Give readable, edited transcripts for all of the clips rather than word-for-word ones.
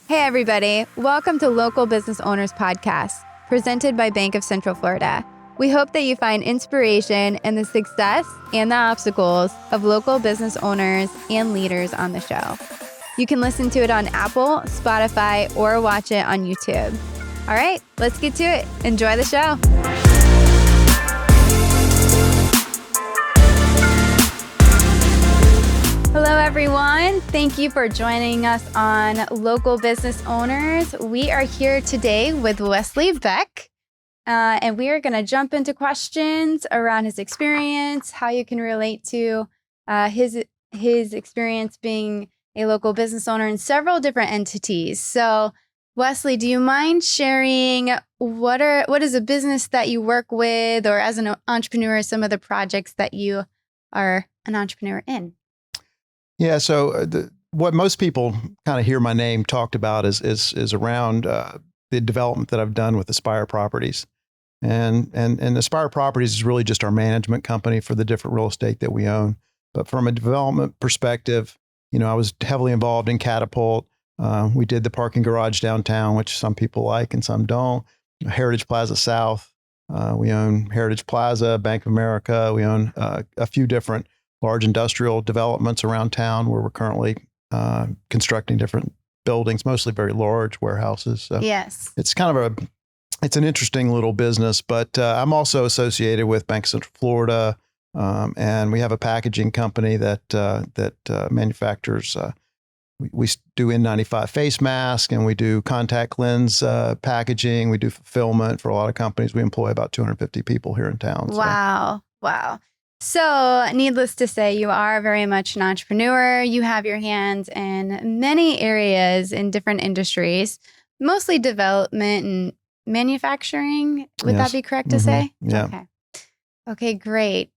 Hey, everybody. Welcome to Local Business Owners Podcast, presented by Bank of Central Florida. We hope that you find inspiration in the success and the obstacles of local business owners and leaders on the show. You can listen to it on Apple, Spotify, or watch it on YouTube. All right, let's get to it. Enjoy the show. Hello, everyone. Thank you for joining us on Local Business Owners. We are here today with Wesley Beck, and we are going to jump into questions around his experience, how you can relate to his experience being a local business owner in several different entities. So, Wesley, do you mind sharing what is a business that you work with, or as an entrepreneur, some of the projects that you are an entrepreneur in? Yeah, so what most people kind of hear my name talked about is around the development that I've done with Aspyre Properties, and Aspyre Properties is really just our management company for the different real estate that we own. But from a development perspective, I was heavily involved in Catapult. We did the parking garage downtown, which some people like and some don't. Heritage Plaza South. We own Heritage Plaza, Bank of America. We own a few different large industrial developments around town where we're currently constructing different buildings, mostly very large warehouses. So yes, it's it's an interesting little business. But I'm also associated with Bank of Central Florida, and we have a packaging company that manufactures. We do N95 face mask, and we do contact lens packaging. We do fulfillment for a lot of companies. We employ about 250 people here in town. Wow. So needless to say, you are very much an entrepreneur. You have your hands in many areas in different industries, mostly development and manufacturing. Would that be correct to say? Yeah. Okay, great.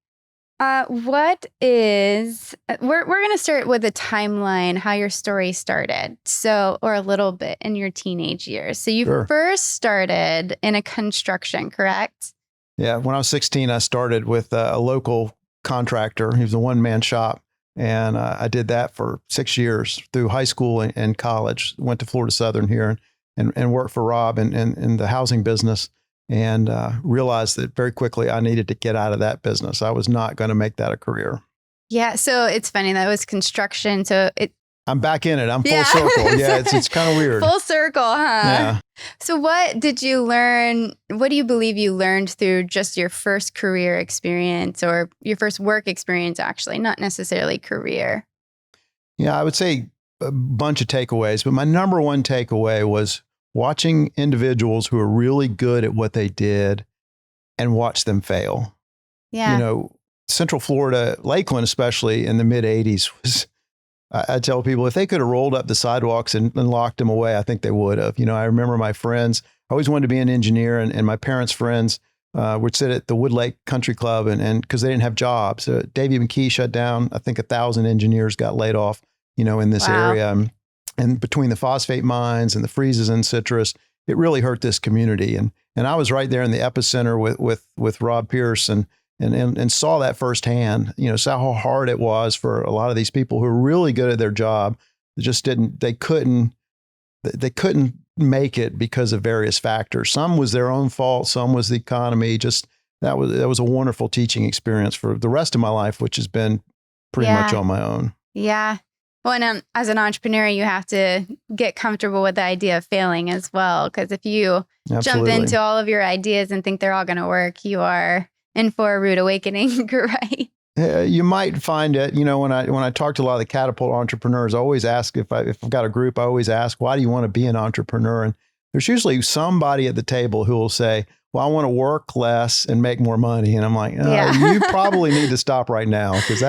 We're going to start with a timeline, how your story started. Or a little bit in your teenage years. So you first started in a construction, correct? Yeah, when I was 16, I started with a local contractor. He was a one-man shop, and I did that for 6 years through high school and college. Went to Florida Southern here and worked for Rob in the housing business, and realized that very quickly I needed to get out of that business. I was not going to make that a career. Yeah, so it's funny, that was construction. So I'm back in it. I'm full circle. Yeah, it's kind of weird. Full circle, huh? Yeah. So what did you learn? What do you believe you learned through just your first career experience, or your first work experience, actually, not necessarily career? Yeah, I would say a bunch of takeaways, but my number one takeaway was watching individuals who are really good at what they did and watch them fail. Yeah. Central Florida, Lakeland, especially in the mid 80s was, I tell people, if they could have rolled up the sidewalks and locked them away, I think they would have. I remember my friends, I always wanted to be an engineer, and my parents' friends would sit at the Wood Lake Country Club and because they didn't have jobs. Davy McKee shut down. I think 1,000 engineers got laid off, in this area. And between the phosphate mines and the freezes in citrus, it really hurt this community. And I was right there in the epicenter with Rob Pierce and saw that firsthand, saw how hard it was for a lot of these people who are really good at their job. They couldn't make it because of various factors. Some was their own fault. Some was the economy. That was a wonderful teaching experience for the rest of my life, which has been pretty much on my own. Yeah. Well, and as an entrepreneur, you have to get comfortable with the idea of failing as well. Because if you jump into all of your ideas and think they're all going to work, you are in for a rude awakening, right? You might find it, when I talk to a lot of the Catapult entrepreneurs, I always ask if I've got a group, I always ask, why do you want to be an entrepreneur? And there's usually somebody at the table who will say, well, I want to work less and make more money. And I'm like, you probably need to stop right now, because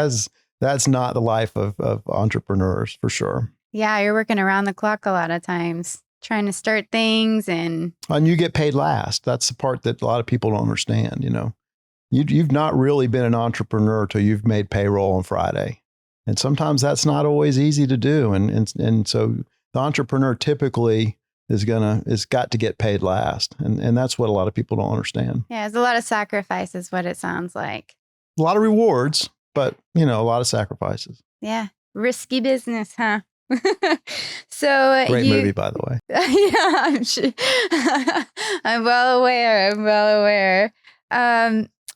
that's not the life of entrepreneurs for sure. Yeah, you're working around the clock a lot of times, trying to start things and you get paid last. That's the part that a lot of people don't understand, You've not really been an entrepreneur till you've made payroll on Friday. And sometimes that's not always easy to do. And so the entrepreneur typically is got to get paid last. And that's what a lot of people don't understand. Yeah, it's a lot of sacrifice is what it sounds like. A lot of rewards, but a lot of sacrifices. Yeah. Risky business, huh? So Great movie, by the way. Yeah, I'm sure. I'm well aware. I'm well aware.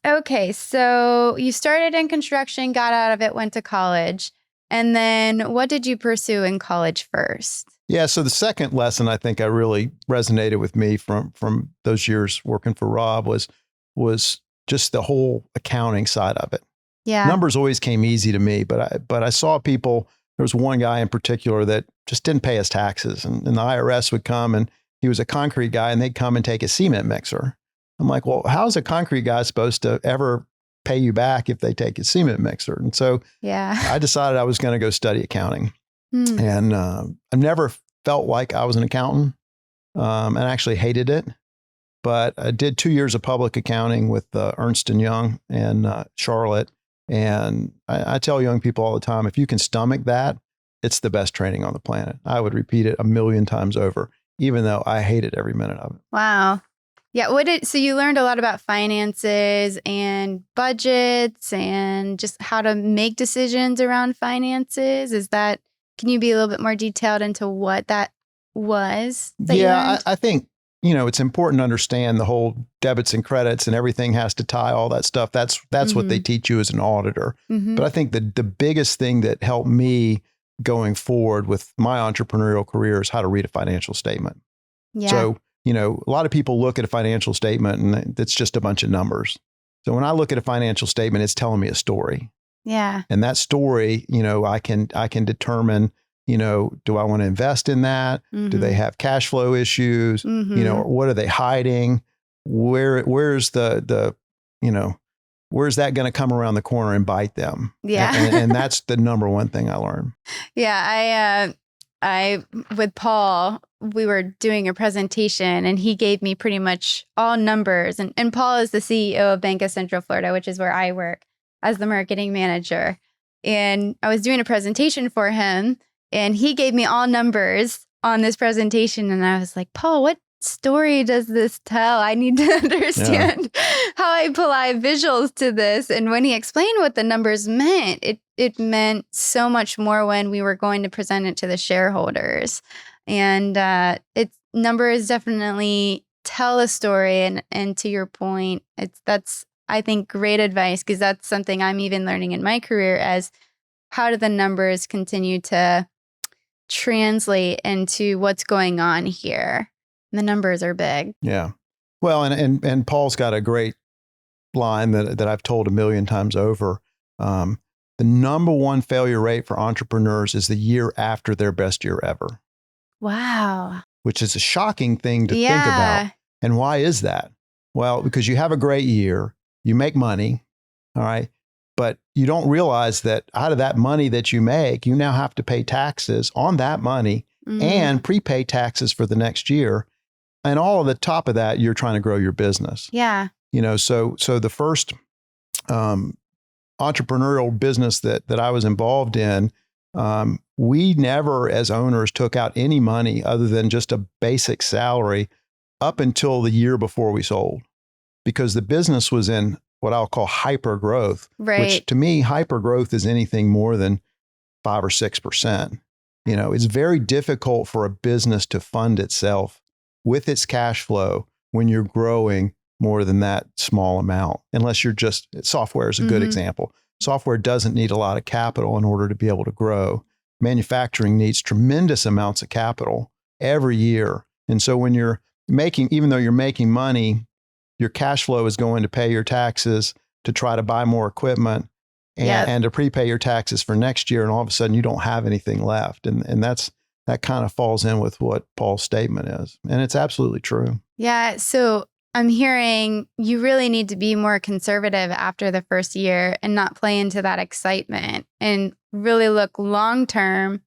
Okay, so you started in construction, got out of it, went to college. And then what did you pursue in college first? Yeah, so the second lesson I think I really resonated with me from those years working for Rob was just the whole accounting side of it. Yeah. Numbers always came easy to me, but I saw people. There was one guy in particular that just didn't pay his taxes, and the IRS would come, and he was a concrete guy, and they'd come and take a cement mixer. I'm like, well, how's a concrete guy supposed to ever pay you back if they take a cement mixer? And so I decided I was going to go study accounting. And I never felt like I was an accountant, and actually hated it. But I did 2 years of public accounting with Ernst & Young in Charlotte. And I tell young people all the time, if you can stomach that, it's the best training on the planet. I would repeat it 1,000,000 times over, even though I hated every minute of it. Wow. Yeah. So you learned a lot about finances and budgets and just how to make decisions around finances. Can you be a little bit more detailed into what that was? I think, it's important to understand the whole debits and credits and everything has to tie all that stuff. That's what they teach you as an auditor. But I think the biggest thing that helped me going forward with my entrepreneurial career is how to read a financial statement. Yeah. So, a lot of people look at a financial statement and it's just a bunch of numbers. So when I look at a financial statement, it's telling me a story. Yeah. And that story, I can determine, do I want to invest in that? Do they have cash flow issues? What are they hiding? Where's the where's that going to come around the corner and bite them? Yeah. And that's the number one thing I learned. Yeah. I with Paul, we were doing a presentation and he gave me pretty much all numbers. And Paul is the CEO of Bank of Central Florida, which is where I work as the marketing manager. And I was doing a presentation for him and he gave me all numbers on this presentation. And I was like, Paul, what story does this tell? I need to understand how I apply visuals to this. And when he explained what the numbers meant, it meant so much more when we were going to present it to the shareholders. And numbers definitely tell a story. And to your point, that's I think great advice, because that's something I'm even learning in my career as how do the numbers continue to translate into what's going on here. The numbers are big. Yeah. Well, and Paul's got a great line that I've told 1,000,000 times over. The number one failure rate for entrepreneurs is the year after their best year ever. Wow. Which is a shocking thing to think about. And why is that? Well, because you have a great year, you make money, all right, but you don't realize that out of that money that you make, you now have to pay taxes on that money and prepay taxes for the next year. And all of the top of that, you're trying to grow your business. Yeah. So the first entrepreneurial business that I was involved in, we never as owners took out any money other than just a basic salary up until the year before we sold, because the business was in what I'll call hyper growth, which to me, hyper growth is anything more than 5 or 6%. It's very difficult for a business to fund itself with its cash flow when you're growing more than that small amount, unless you're just, software is a good example. Software doesn't need a lot of capital in order to be able to grow. Manufacturing needs tremendous amounts of capital every year. And so when you're even though you're making money, your cash flow is going to pay your taxes, to try to buy more equipment and to prepay your taxes for next year. And all of a sudden you don't have anything left. And that kind of falls in with what Paul's statement is. And it's absolutely true. Yeah. So I'm hearing you really need to be more conservative after the first year and not play into that excitement, and really look long term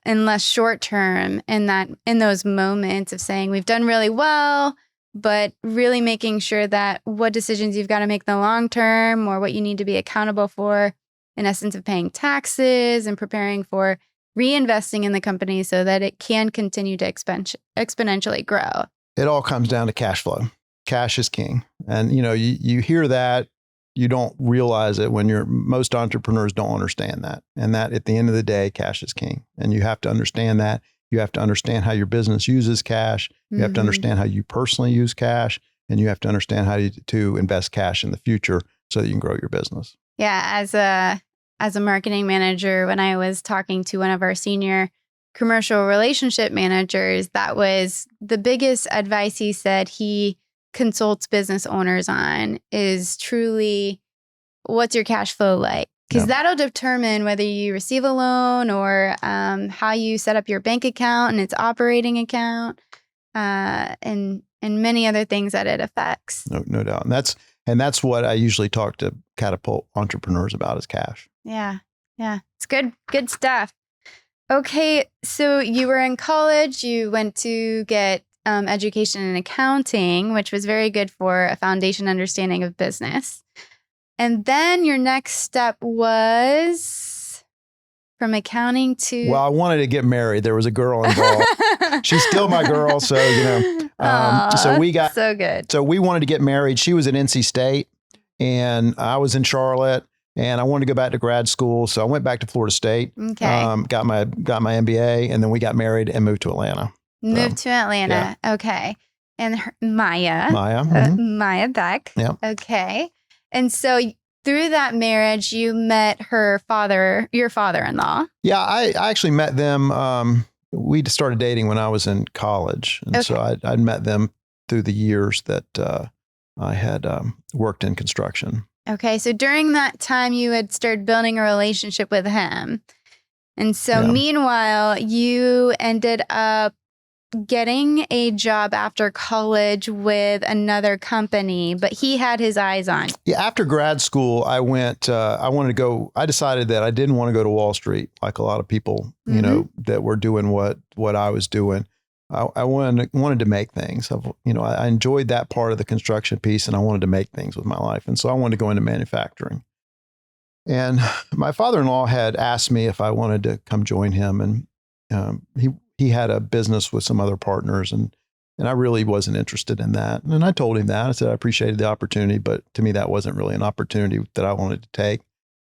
and less short term in those moments of saying we've done really well, but really making sure that what decisions you've got to make in the long term, or what you need to be accountable for, in essence of paying taxes and preparing for reinvesting in the company so that it can continue to exponentially grow. It all comes down to cash flow. Cash is king. And, you hear that, you don't realize it when most entrepreneurs don't understand that. And that at the end of the day, cash is king. And you have to understand that. You have to understand how your business uses cash. You have to understand how you personally use cash. And you have to understand how to invest cash in the future so that you can grow your business. Yeah. As a marketing manager, when I was talking to one of our senior commercial relationship managers, that was the biggest advice he said he consults business owners on is truly, what's your cash flow like? Because that'll determine whether you receive a loan or how you set up your bank account and its operating account, and many other things that it affects. No doubt. And that's what I usually talk to Catapult entrepreneurs about is cash. Yeah. It's good stuff. Okay. So you were in college, you went to get education in accounting, which was very good for a foundation understanding of business. And then your next step was from accounting to... Well, I wanted to get married. There was a girl involved. She's still my girl. So, so we got... So good. So we wanted to get married. She was at NC State and I was in Charlotte and I wanted to go back to grad school. So I went back to Florida State, got my MBA, and then we got married and moved to Atlanta. Moved to Atlanta. Yeah. Okay. And Maya Beck. Yeah. Okay. And so through that marriage, you met your father-in-law. Yeah, I actually met them. We started dating when I was in college. And so I'd met them through the years that I had worked in construction. Okay. So during that time, you had started building a relationship with him. And so meanwhile, you ended up getting a job after college with another company, but he had his eyes on. Yeah, after grad school, I decided that I didn't want to go to Wall Street like a lot of people, that were doing what I was doing. I wanted to make things. I enjoyed that part of the construction piece and I wanted to make things with my life. And so I wanted to go into manufacturing. And my father-in-law had asked me if I wanted to come join him. And he had a business with some other partners and I really wasn't interested in that. And I told him that. I said I appreciated the opportunity, but to me, that wasn't really an opportunity that I wanted to take.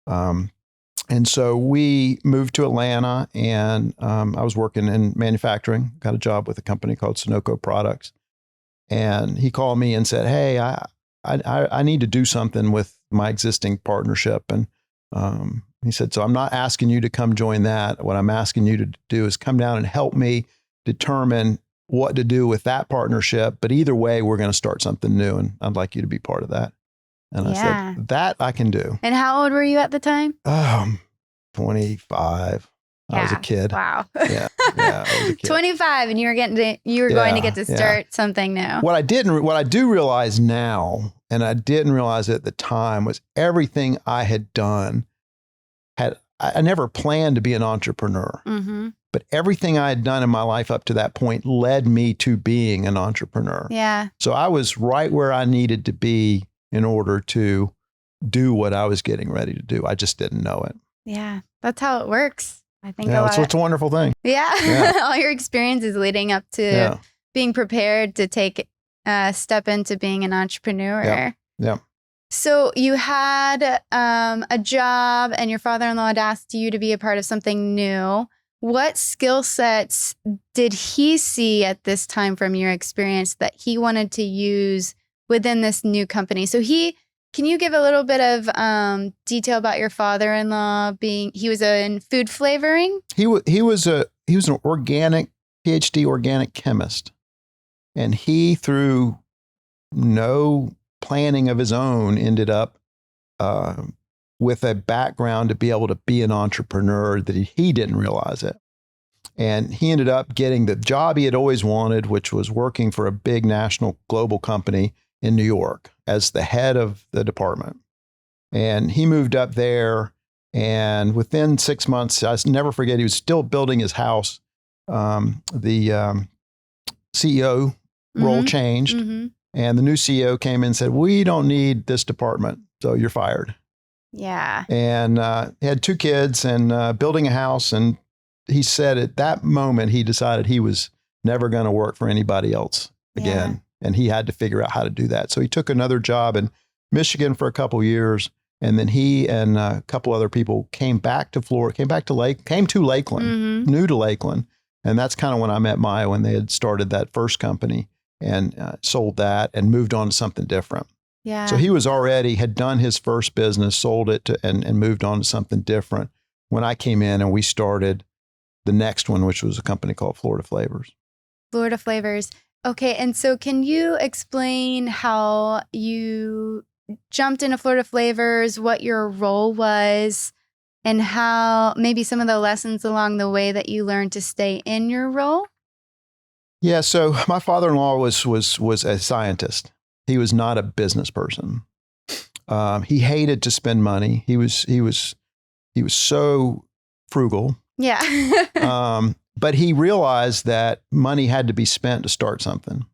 And so we moved to Atlanta and I was working in manufacturing, got a job with a company called Sunoco Products. And he called me and said, hey, I need to do something with my existing partnership. And he said, so I'm not asking you to come join that. What I'm asking you to do is come down and help me determine what to do with that partnership. But either way, we're going to start something new. And I'd like you to be part of that. And I said, that I can do. And how old were you at the time? 25. Yeah. I was a kid. Wow. Yeah, I was a kid. 25, and you were going to get to start something new. What I do realize now, and I didn't realize it at the time, was everything I had done I never planned to be an entrepreneur, but everything I had done in my life up to that point led me to being an entrepreneur. Yeah. So I was right where I needed to be in order to do what I was getting ready to do. I just didn't know it. Yeah. That's how it works. I think it's a wonderful thing. Yeah. All your experiences leading up to being prepared to take a step into being an entrepreneur. Yeah. So you had a job and your father-in-law had asked you to be a part of something new. What skill sets did he see at this time from your experience that he wanted to use within this new company? So can you give a little bit of detail about your father-in-law he was in food flavoring? He was an PhD organic chemist. And he, through no planning of his own, ended up with a background to be able to be an entrepreneur that he didn't realize it. And he ended up getting the job he had always wanted, which was working for a big national global company in New York as the head of the department. And he moved up there, and within 6 months, I never forget, he was still building his house. The CEO role changed. And the new CEO came in and said, we don't need this department, so you're fired. Yeah. And he had 2 kids and building a house. And he said at that moment, he decided he was never going to work for anybody else again. And he had to figure out how to do that. So he took another job in Michigan for a couple of years. And then he and a couple other people came back to Florida, came to Lakeland, new to Lakeland. And that's kind of when I met Maya, when they had started that first company and sold that and moved on to something different. Yeah. So he had done his first business, sold it and moved on to something different when I came in and we started the next one, which was a company called Florida Flavors. Florida Flavors. Okay. And so can you explain how you jumped into Florida Flavors, what your role was, and how maybe some of the lessons along the way that you learned to stay in your role? Yeah. So my father-in-law was a scientist. He was not a business person. He hated to spend money. He was so frugal. Yeah. But he realized that money had to be spent to start something.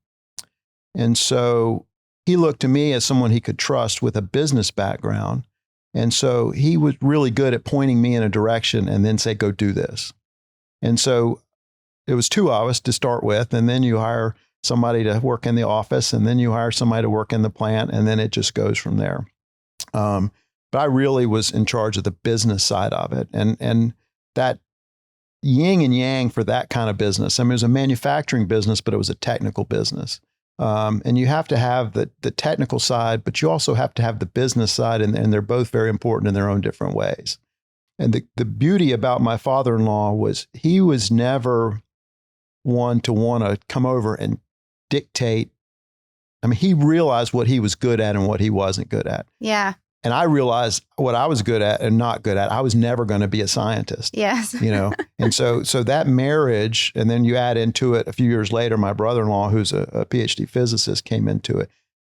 And so he looked to me as someone he could trust with a business background. And so he was really good at pointing me in a direction and then say, go do this. And so it was two of us to start with. And then you hire somebody to work in the office, and then you hire somebody to work in the plant, and then it just goes from there. But I really was in charge of the business side of it. And that yin and yang for that kind of business. I mean, it was a manufacturing business, but it was a technical business. And you have to have the technical side, but you also have to have the business side, and they're both very important in their own different ways. And the beauty about my father-in-law was he was never one to want to come over and dictate. I mean, he realized what he was good at and what he wasn't good at. Yeah. And I realized what I was good at and not good at. I was never going to be a scientist. Yes. And so that marriage, and then you add into it a few years later, my brother-in-law, who's a PhD physicist, came into it.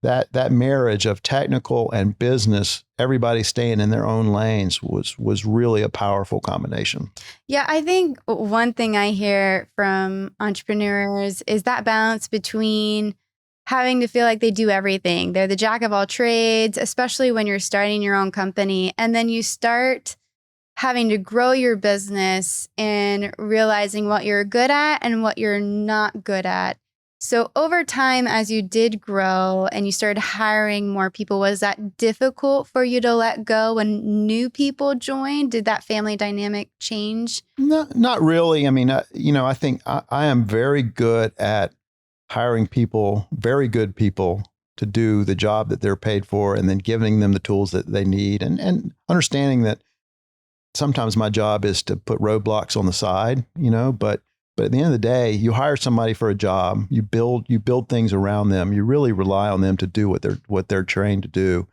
That marriage of technical and business, everybody staying in their own lanes, was really a powerful combination. Yeah, I think one thing I hear from entrepreneurs is that balance between having to feel like they do everything. They're the jack of all trades, especially when you're starting your own company. And then you start having to grow your business and realizing what you're good at and what you're not good at. So over time, as you did grow and you started hiring more people, was that difficult for you to let go when new people joined? Did that family dynamic change? No, not really. I mean, I think I am very good at hiring people, very good people, to do the job that they're paid for, and then giving them the tools that they need, and understanding that sometimes my job is to put roadblocks on the side, but at the end of the day, you hire somebody for a job, you build things around them, you really rely on them to do what they're trained to do.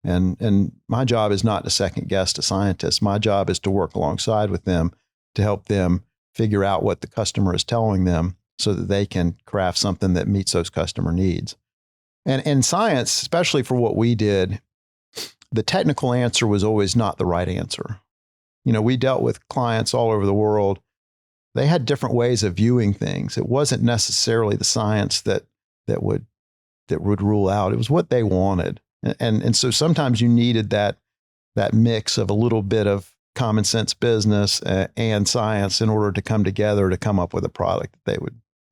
And my job is not to second guess a scientist. My job is to work alongside with them to help them figure out what the customer is telling them, so that they can craft something that meets those customer needs. And in science, especially for what we did, the technical answer was always not the right answer. We dealt with clients all over the world. They had different ways of viewing things. It wasn't necessarily the science that would rule out. It was what they wanted. And so sometimes you needed that mix of a little bit of common sense business and science in order to come together to come up with a product that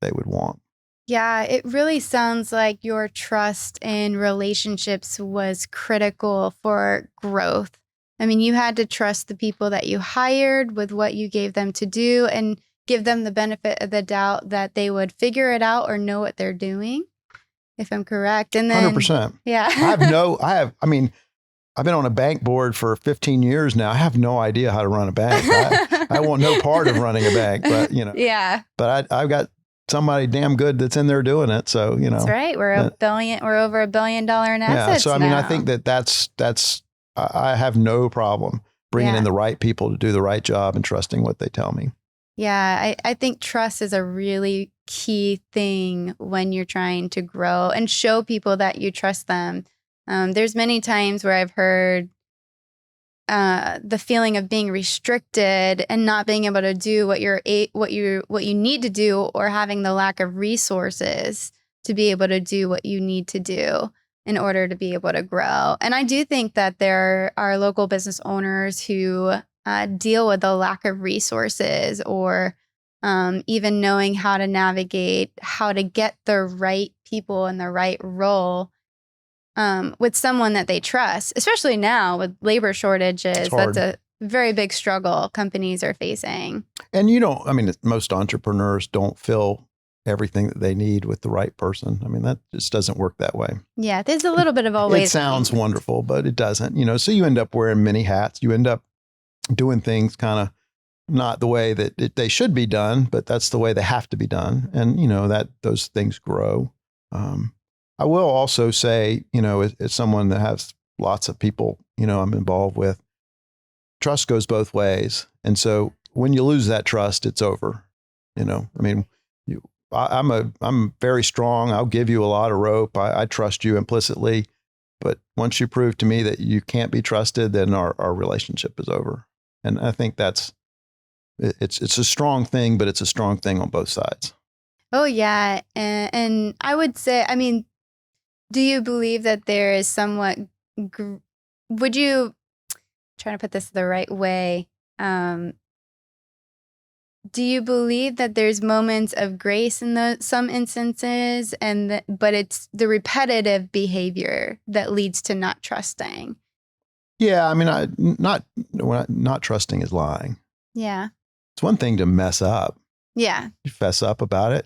they would want. Yeah, it really sounds like your trust in relationships was critical for growth. I mean, you had to trust the people that you hired with what you gave them to do and give them the benefit of the doubt that they would figure it out or know what they're doing, if I'm correct. And then 100%. Yeah. I've been on a bank board for 15 years now. I have no idea how to run a bank. I want no part of running a bank, but Yeah. But I've got somebody damn good that's in there doing it. So, That's right. We're over $1 billion in assets. So, I now. I think that's I have no problem bringing in the right people to do the right job and trusting what they tell me. Yeah, I think trust is a really key thing when you're trying to grow and show people that you trust them. There's many times where I've heard the feeling of being restricted and not being able to do what you need to do, or having the lack of resources to be able to do what you need to do in order to be able to grow. And I do think that there are local business owners who deal with the lack of resources, or even knowing how to navigate how to get the right people in the right role with someone that they trust, especially now with labor shortages. That's a very big struggle companies are facing. And most entrepreneurs don't fill everything that they need with the right person. I mean, that just doesn't work that way. Yeah, there's a little bit of always. It sounds wonderful, but it doesn't, so you end up wearing many hats. You end up doing things kind of not the way that they should be done, but that's the way they have to be done. And, that those things grow. I will also say, as someone that has lots of people, I'm involved with, trust goes both ways. And so when you lose that trust, it's over. I'm very strong. I'll give you a lot of rope. I trust you implicitly. But once you prove to me that you can't be trusted, then our relationship is over. And I think it's a strong thing, but it's a strong thing on both sides. Oh, yeah. And I would say, do you believe that there is somewhat, would you, trying to put this the right way, do you believe that there's moments of grace in some instances, but it's the repetitive behavior that leads to not trusting? Yeah, not trusting is lying. Yeah. It's one thing to mess up. Yeah. You fess up about it.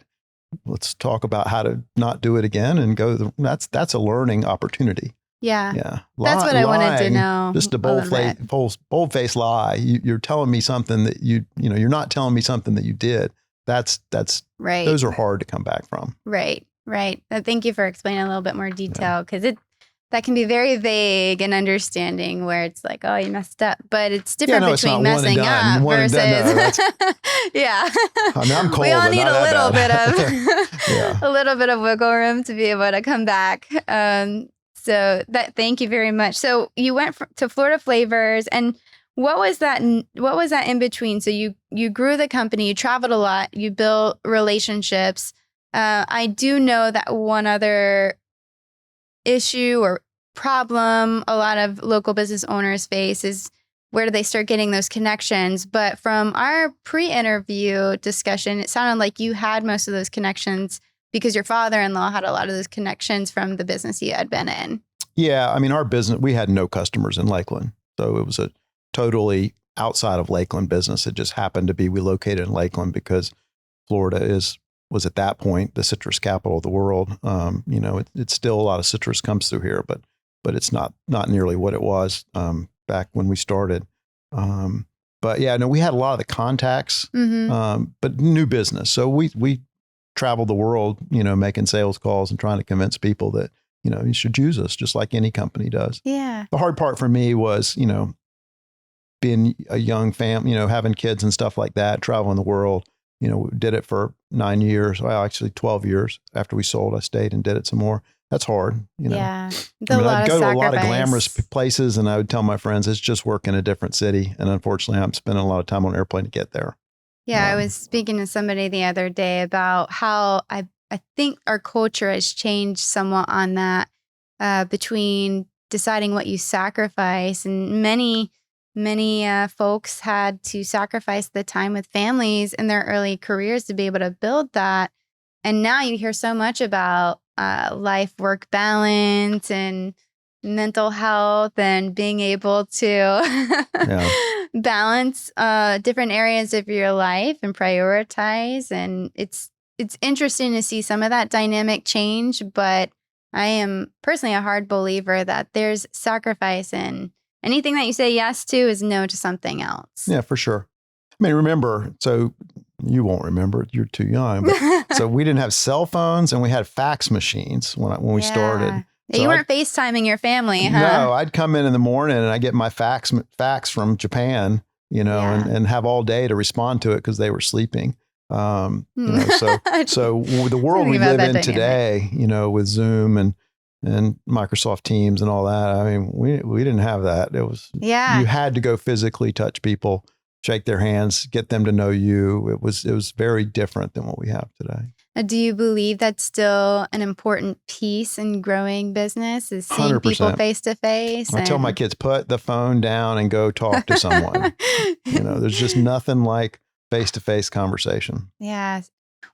Let's talk about how to not do it again and go. That's a learning opportunity. Yeah. Yeah. That's what I wanted to know. Just a bold-faced lie. You're telling me something that you're not telling me something that you did. That's right. Those are hard to come back from. Right. Thank you for explaining a little bit more detail, because that can be very vague and understanding where it's like, oh, you messed up, but it's different between messing up versus. Yeah. I'm cold. We all need a little bit of a little bit of wiggle room to be able to come back. Thank you very much. So you went to Florida Flavors, and what was that in between? So you grew the company, you traveled a lot, you built relationships. I do know that one other issue or problem a lot of local business owners face is, where do they start getting those connections? But from our pre-interview discussion, it sounded like you had most of those connections because your father-in-law had a lot of those connections from the business you had been in. Yeah. Our business, we had no customers in Lakeland. So it was a totally outside of Lakeland business. It just happened to be we located in Lakeland because Florida was at that point the citrus capital of the world. It's still a lot of citrus comes through here, but it's not nearly what it was back when we started. But yeah, no, we had a lot of the contacts, but new business. So we traveled the world, making sales calls and trying to convince people that, you should use us just like any company does. Yeah. The hard part for me was, being a young family, having kids and stuff like that, traveling the world. We did it for 9 years. Well, actually 12 years after we sold. I stayed and did it some more. That's hard. Yeah. I'd go to a lot of glamorous places and I would tell my friends, it's just work in a different city. And unfortunately, I'm spending a lot of time on an airplane to get there. Yeah. I was speaking to somebody the other day about how I think our culture has changed somewhat on that, between deciding what you sacrifice. And many folks had to sacrifice the time with families in their early careers to be able to build that. And now you hear so much about life-work balance and mental health and being able to balance different areas of your life and prioritize. And it's interesting to see some of that dynamic change. But I am personally a hard believer that there's sacrifice, and anything that you say yes to is no to something else. Yeah, for sure. Remember, so you won't remember, you're too young. But, so we didn't have cell phones and we had fax machines when we started. So you weren't FaceTiming your family, huh? No, I'd come in the morning and I get my fax from Japan, and have all day to respond to it because they were sleeping. So the world we live in today, with Zoom and Microsoft Teams and all that. We didn't have that. It was, you had to go physically touch people, shake their hands, get them to know you. It was very different than what we have today. Do you believe that's still an important piece in growing business, is seeing 100%. People face to face? I tell my kids, put the phone down and go talk to someone. There's just nothing like face-to-face conversation. Yeah.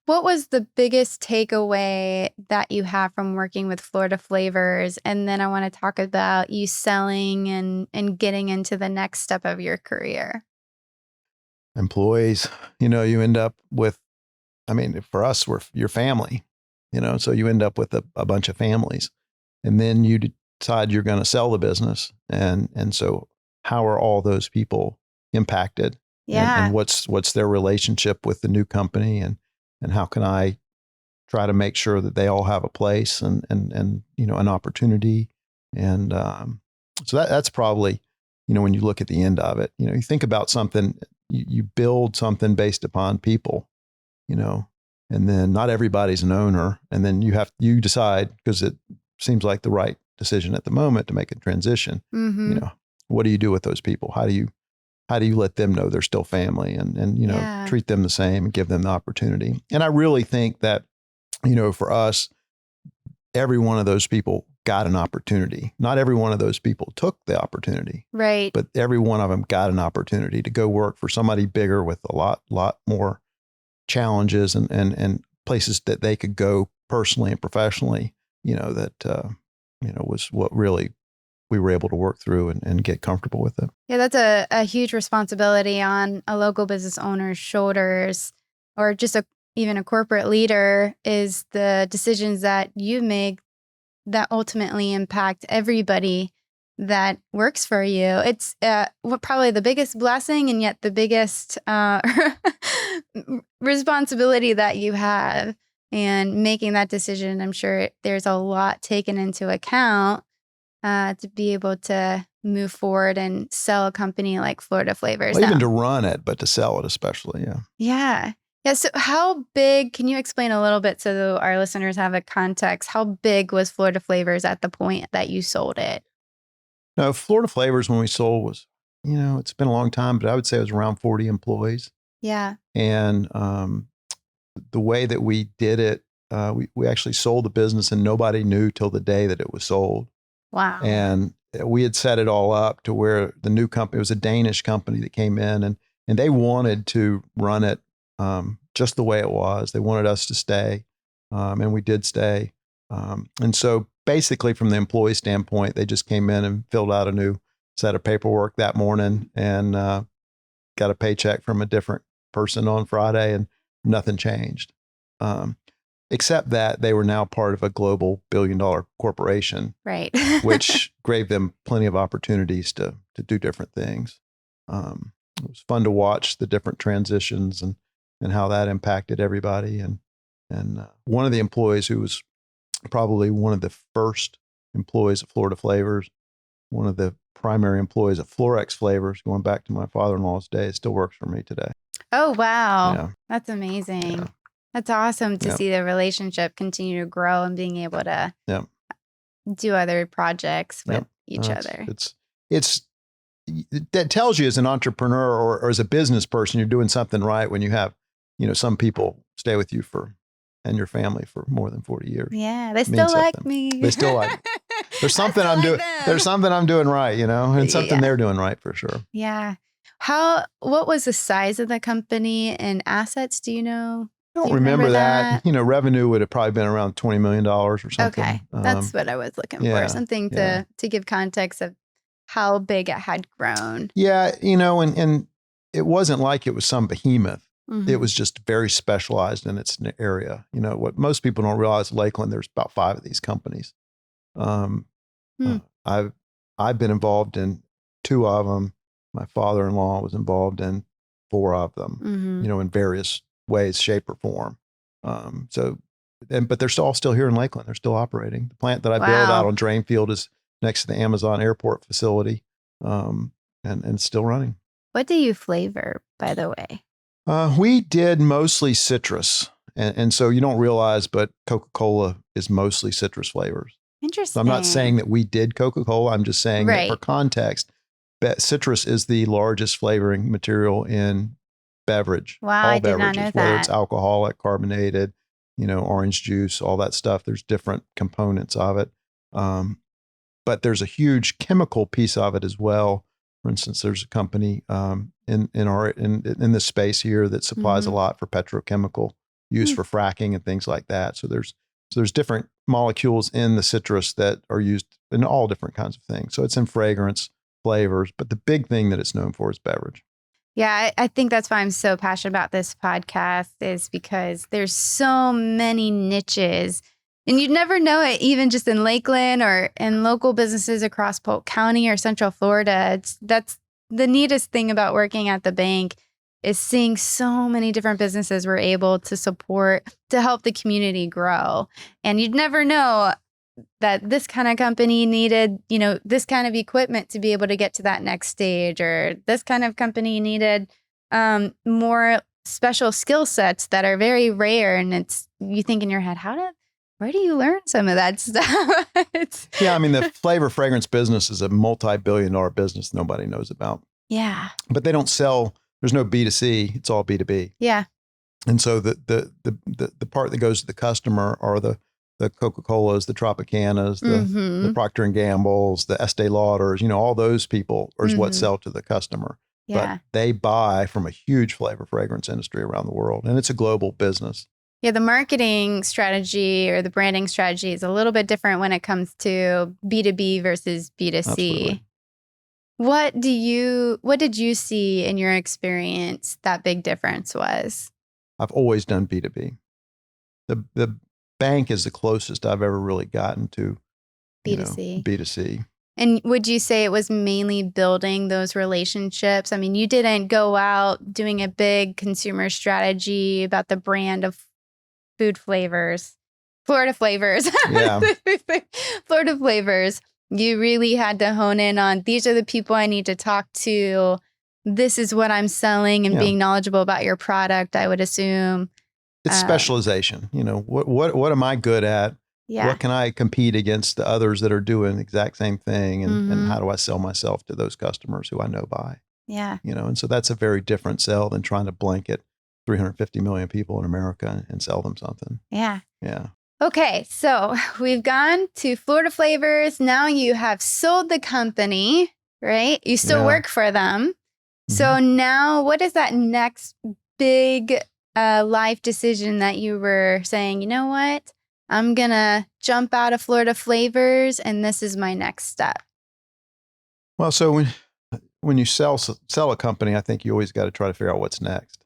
What was the biggest takeaway that you have from working with Florida Flavors? And then I want to talk about you selling and getting into the next step of your career. Employees, you end up with, I mean, for us, we're your family, so you end up with a bunch of families, and then you decide you're going to sell the business. And so how are all those people impacted? Yeah. And what's their relationship with the new company, and how can I try to make sure that they all have a place and an opportunity. And so that's probably, when you look at the end of it, you think about something, you build something based upon people, and then not everybody's an owner. And then you decide, because it seems like the right decision at the moment to make a transition. Mm-hmm. What do you do with those people? How do you let them know they're still family, and treat them the same and give them the opportunity? And I really think that, for us, every one of those people got an opportunity. Not every one of those people took the opportunity, right? But every one of them got an opportunity to go work for somebody bigger with a lot more challenges and places that they could go personally and professionally, that was what really we were able to work through and get comfortable with it. Yeah, that's a huge responsibility on a local business owner's shoulders, or just even a corporate leader, is the decisions that you make that ultimately impact everybody that works for you. It's probably the biggest blessing, and yet the biggest responsibility that you have. And making that decision, I'm sure there's a lot taken into account to be able to move forward and sell a company like Florida Flavors. Well, even to run it, but to sell it especially, yeah. Yeah. Yeah. So how big, can you explain a little bit so our listeners have a context? How big was Florida Flavors at the point that you sold it? No, Florida Flavors, when we sold, was, it's been a long time, but I would say it was around 40 employees. Yeah. And the way that we did it, we actually sold the business and nobody knew till the day that it was sold. Wow. And we had set it all up to where the new company, it was a Danish company that came in, and they wanted to run it just the way it was. They wanted us to stay, and we did stay. And so basically from the employee standpoint, they just came in and filled out a new set of paperwork that morning and got a paycheck from a different person on Friday, and nothing changed. Except that they were now part of a global billion-dollar corporation, right? Which gave them plenty of opportunities to do different things. It was fun to watch the different transitions and how that impacted everybody. And one of the employees, who was probably one of the first employees at Florida Flavors, one of the primary employees at Florex Flavors, going back to my father-in-law's days, still works for me today. Oh, wow. Yeah. That's amazing. Yeah. That's awesome to see the relationship continue to grow and being able to do other projects with each other. That tells you as an entrepreneur or as a business person, you're doing something right when you have, some people stay with you and your family for more than 40 years. Yeah, they still like me. They still like me. There's something I'm doing. There's something I'm doing right, and something they're doing right for sure. Yeah. What was the size of the company and assets? Do you know? I don't remember that. Revenue would have probably been around $20 million or something. Okay. That's what I was looking for. Something to give context of how big it had grown. Yeah. And it wasn't like it was some behemoth. Mm-hmm. It was just very specialized in its area. What most people don't realize, Lakeland, there's about 5 of these companies. I've been involved in 2 of them. My father-in-law was involved in 4 of them, in various ways, shape, or form. But they're all still here in Lakeland. They're still operating. The plant that I built out on Drainfield is next to the Amazon airport facility, and still running. What do you flavor, by the way? We did mostly citrus. And so you don't realize, but Coca-Cola is mostly citrus flavors. Interesting. So I'm not saying that we did Coca-Cola. I'm just saying that for context, citrus is the largest flavoring material in beverage. Wow, all I did beverages, not know whether that. It's alcoholic, carbonated, orange juice, all that stuff. There's different components of it. But there's a huge chemical piece of it as well. For instance, there's a company in this space here that supplies a lot for petrochemical used for fracking and things like that. So there's different molecules in the citrus that are used in all different kinds of things. So it's in fragrance, flavors, but the big thing that it's known for is beverage. Yeah, I think that's why I'm so passionate about this podcast, is because there's so many niches, and you'd never know it, even just in Lakeland or in local businesses across Polk County or Central Florida. That's the neatest thing about working at the bank, is seeing so many different businesses we're able to support to help the community grow. And you'd never know that this kind of company needed, this kind of equipment to be able to get to that next stage, or this kind of company needed more special skill sets that are very rare. And you think in your head, where do you learn some of that stuff? Yeah, I mean, the flavor fragrance business is a multi-billion-dollar business nobody knows about. Yeah. But they don't sell. There's no B2C. It's all B2B. Yeah. And so the part that goes to the customer are the Coca-Colas, the Tropicanas, the Procter & Gamble's, the Estee Lauders, all those people are what sell to the customer. Yeah. But they buy from a huge flavor fragrance industry around the world. And it's a global business. Yeah, the marketing strategy or the branding strategy is a little bit different when it comes to B2B versus B2C. Absolutely. What did you see in your experience that big difference was? I've always done B2B. The bank is the closest I've ever really gotten to B2C. B2C. And would you say it was mainly building those relationships? I mean, you didn't go out doing a big consumer strategy about the brand of Florida flavors. Yeah. Florida flavors. You really had to hone in on, these are the people I need to talk to. This is what I'm selling, and being knowledgeable about your product, I would assume. It's specialization. What am I good at? Yeah. What can I compete against the others that are doing the exact same thing? And how do I sell myself to those customers who I know by? Yeah. And so that's a very different sell than trying to blanket 350 million people in America and sell them something. Yeah. Yeah. Okay, so we've gone to Florida Flavors. Now you have sold the company, right? You still work for them. So now what is that next big life decision that you were saying, you know what? I'm going to jump out of Florida Flavors, and this is my next step. Well, so when you sell a company, I think you always got to try to figure out what's next.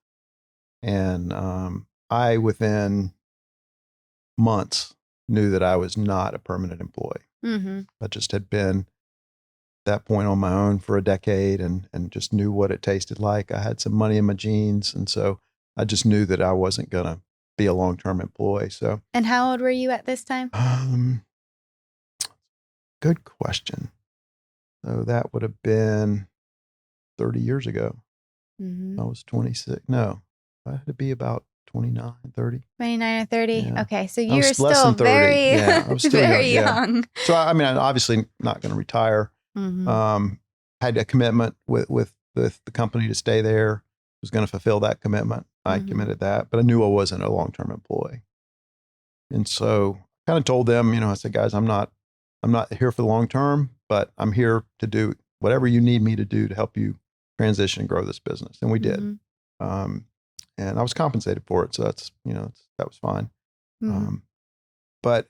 And I, within months, knew that I was not a permanent employee. I just had been at that point on my own for a decade and just knew what it tasted like. I had some money in my jeans. And so I just knew that I wasn't going to be a long-term employee. So. And how old were you at this time? Good question. So that would have been 30 years ago. I was 26. No, I had to be about 29, 30. 29 or 30. Yeah. Okay. So you're less still than 30. very, Yeah, I was still very young. young. So, I mean, I'm obviously not going to retire. Had a commitment with the company to stay there. Was going to fulfill that commitment. I committed that, but I knew I wasn't a long-term employee. And so I kind of told them, I said, guys, I'm not here for the long term, but I'm here to do whatever you need me to do to help you transition and grow this business. And we did. And I was compensated for it. So that's, that was fine. But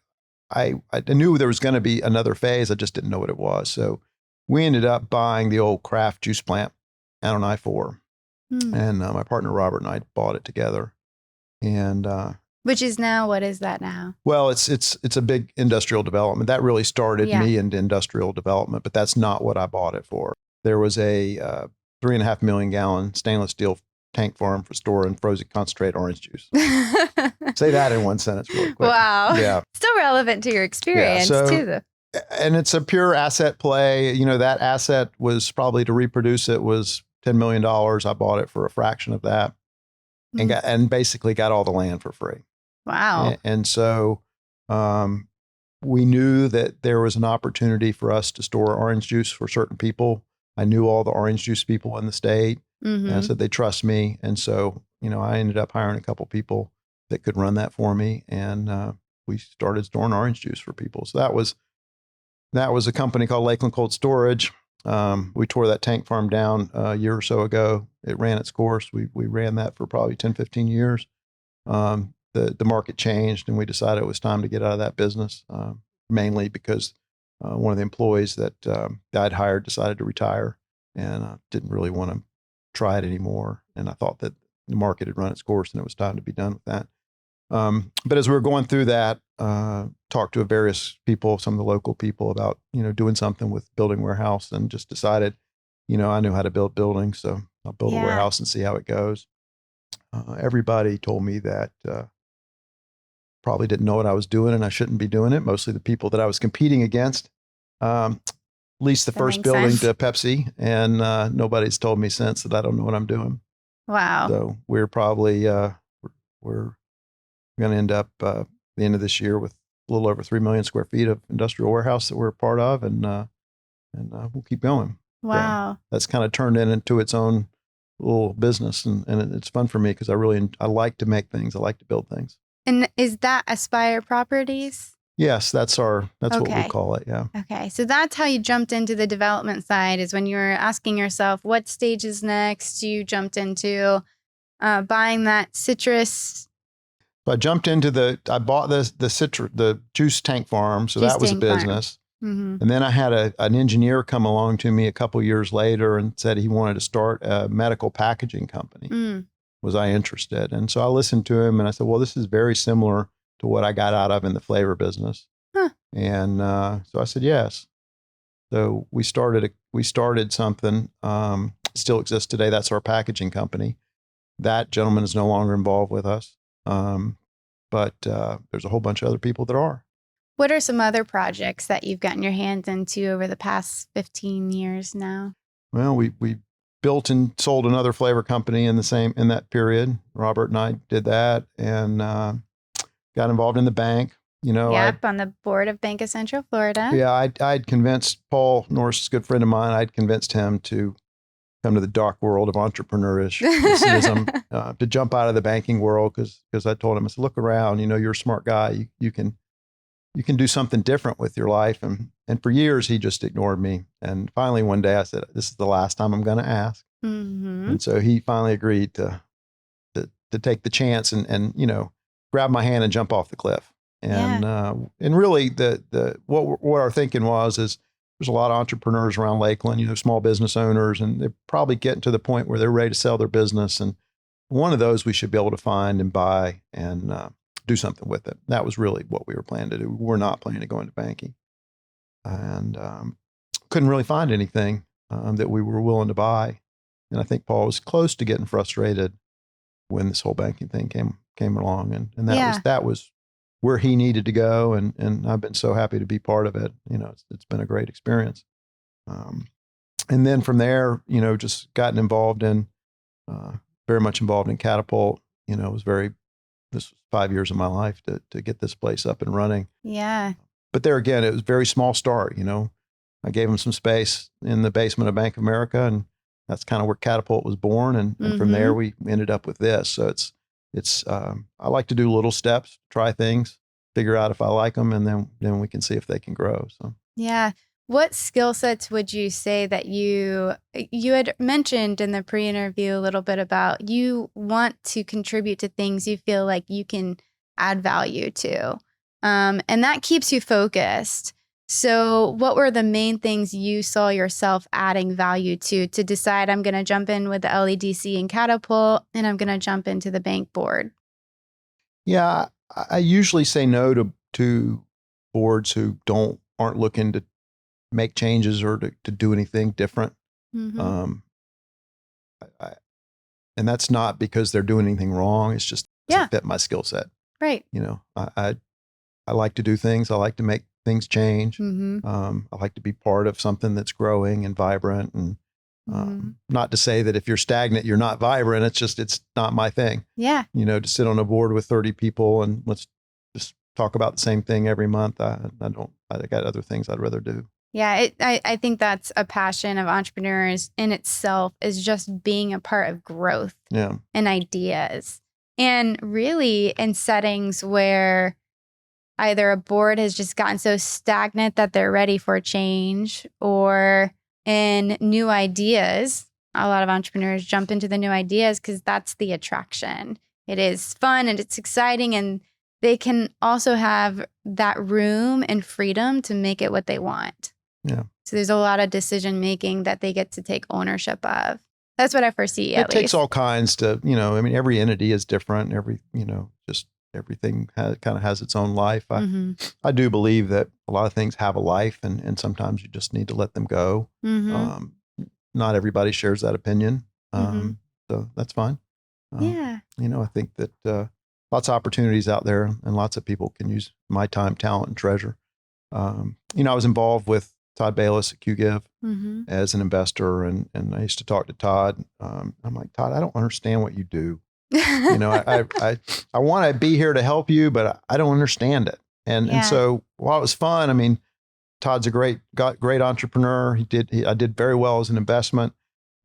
I knew there was going to be another phase. I just didn't know what it was. So we ended up buying the old Kraft juice plant out on I-4. And my partner, Robert, and I bought it together. And, which is now, what is that now? Well, it's a big industrial development. That really started me into industrial development, but that's not what I bought it for. There was a 3.5 million gallon stainless steel tank farm for storing frozen concentrate orange juice. Say that in one sentence really quick. Wow. Yeah. Still relevant to your experience too, though. And it's a pure asset play. That asset was probably, to reproduce it, was $10 million. I bought it for a fraction of that and basically got all the land for free. Wow. And so we knew that there was an opportunity for us to store orange juice for certain people. I knew all the orange juice people in the state. And I said, they trust me. And so, I ended up hiring a couple people that could run that for me. And we started storing orange juice for people. So that was a company called Lakeland Cold Storage. We tore that tank farm down a year or so ago. It ran its course. We ran that for probably 10, 15 years. the market changed, and we decided it was time to get out of that business, mainly because one of the employees that I'd hired decided to retire, and I didn't really want to try it anymore. And I thought that the market had run its course and it was time to be done with that. But as we were going through that, talked to various people, some of the local people about, doing something with building warehouse, and just decided, I knew how to build buildings, so I'll build a warehouse and see how it goes. Everybody told me that probably didn't know what I was doing and I shouldn't be doing it. Mostly the people that I was competing against. Leased the first building to Pepsi, and nobody's told me since that I don't know what I'm doing. Wow. So we're probably, we're going to end up the end of this year with a little over 3 million square feet of industrial warehouse that we're a part of, and we'll keep going. Wow. So that's kind of turned into its own little business, and it's fun for me because I like to make things. I like to build things. And is that Aspyre Properties? Yes, that's what we call it. Yeah. Okay. So that's how you jumped into the development side, is when you were asking yourself, what stage is next? You jumped into buying that citrus. So I bought the juice tank farm. So that was a business. Mm-hmm. And then I had an engineer come along to me a couple years later and said he wanted to start a medical packaging company. Was I interested? And so I listened to him and I said, well, this is very similar to what I got out of in the flavor business. Huh. And so I said, yes. So we started something, still exists today. That's our packaging company. That gentleman is no longer involved with us. But there's a whole bunch of other people that are. What are some other projects that you've gotten your hands into over the past 15 years now? Well, we built and sold another flavor company in that period. Robert and I did that, and got involved in the bank. Yep, on the board of Bank of Central Florida. Yeah, I'd convinced Paul Norris, a good friend of mine, I'd convinced him to come to the dark world of entrepreneurship, to jump out of the banking world, because I told him, I said, look around, you're a smart guy. You can do something different with your life. And for years, he just ignored me. And finally, one day I said, this is the last time I'm going to ask. Mm-hmm. And so he finally agreed to take the chance and grab my hand and jump off the cliff. And really what our thinking is there's a lot of entrepreneurs around Lakeland, small business owners, and they're probably getting to the point where they're ready to sell their business. And one of those we should be able to find and buy and do something with it. That was really what we were planning to do. We were not planning to go into banking, and couldn't really find anything that we were willing to buy. And I think Paul was close to getting frustrated when this whole banking thing came along, and that was where he needed to go. And I've been so happy to be part of it. It's been a great experience. And then from there, just gotten involved in, very much involved in Catapult. This was 5 years of my life to get this place up and running. Yeah. But there again, it was a very small start. I gave him some space in the basement of Bank of America, and that's kind of where Catapult was born. And from there, we ended up with this. So it's I like to do little steps, try things, figure out if I like them, and then we can see if they can grow. So yeah. What skill sets would you say that you had mentioned in the pre-interview a little bit about you want to contribute to things you feel like you can add value to, and that keeps you focused. So what were the main things you saw yourself adding value to decide I'm going to jump in with the LEDC and Catapult, and I'm going to jump into the bank board? Yeah, I usually say no to boards who aren't looking to make changes or to do anything different. Mm-hmm. And that's not because they're doing anything wrong. It's just doesn't fit my skill set. Right. I like to do things. I like to make things change. Mm-hmm. I like to be part of something that's growing and vibrant. And not to say that if you're stagnant, you're not vibrant. It's not my thing. Yeah. To sit on a board with 30 people and let's just talk about the same thing every month. I got other things I'd rather do. Yeah, I think that's a passion of entrepreneurs in itself, is just being a part of growth and ideas. And really in settings where either a board has just gotten so stagnant that they're ready for change, or in new ideas, a lot of entrepreneurs jump into the new ideas because that's the attraction. it is fun and it's exciting, and they can also have that room and freedom to make it what they want. Yeah. So there's a lot of decision making that they get to take ownership of. That's what I foresee, It takes all kinds to, I mean, every entity is different. Just everything kind of has its own life. I do believe that a lot of things have a life, and sometimes you just need to let them go. Not everybody shares that opinion. So that's fine. Yeah. I think that lots of opportunities out there, and lots of people can use my time, talent, and treasure. I was involved with Todd Bayless at QGive as an investor, and I used to talk to Todd. I'm like, Todd, I don't understand what you do. I want to be here to help you, but I don't understand it. And so while it was fun, I mean, Todd's a great entrepreneur. I did very well as an investment,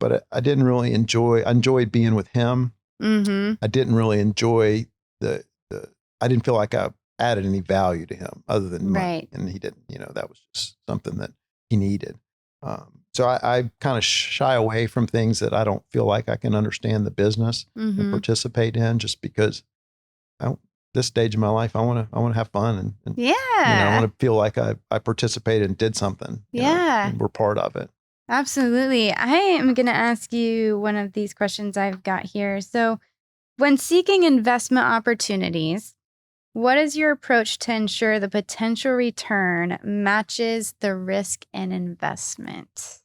but I didn't really I enjoyed being with him. I didn't really enjoy I didn't feel like I added any value to him other than money. And he didn't, that was just something that he needed. So I kind of shy away from things that I don't feel like I can understand the business and participate in, just because this stage of my life, I want to have fun and I want to feel like I participated and did something. And we're part of it. Absolutely. I am going to ask you one of these questions I've got here. So, when seeking investment opportunities, what is your approach to ensure the potential return matches the risk and investment?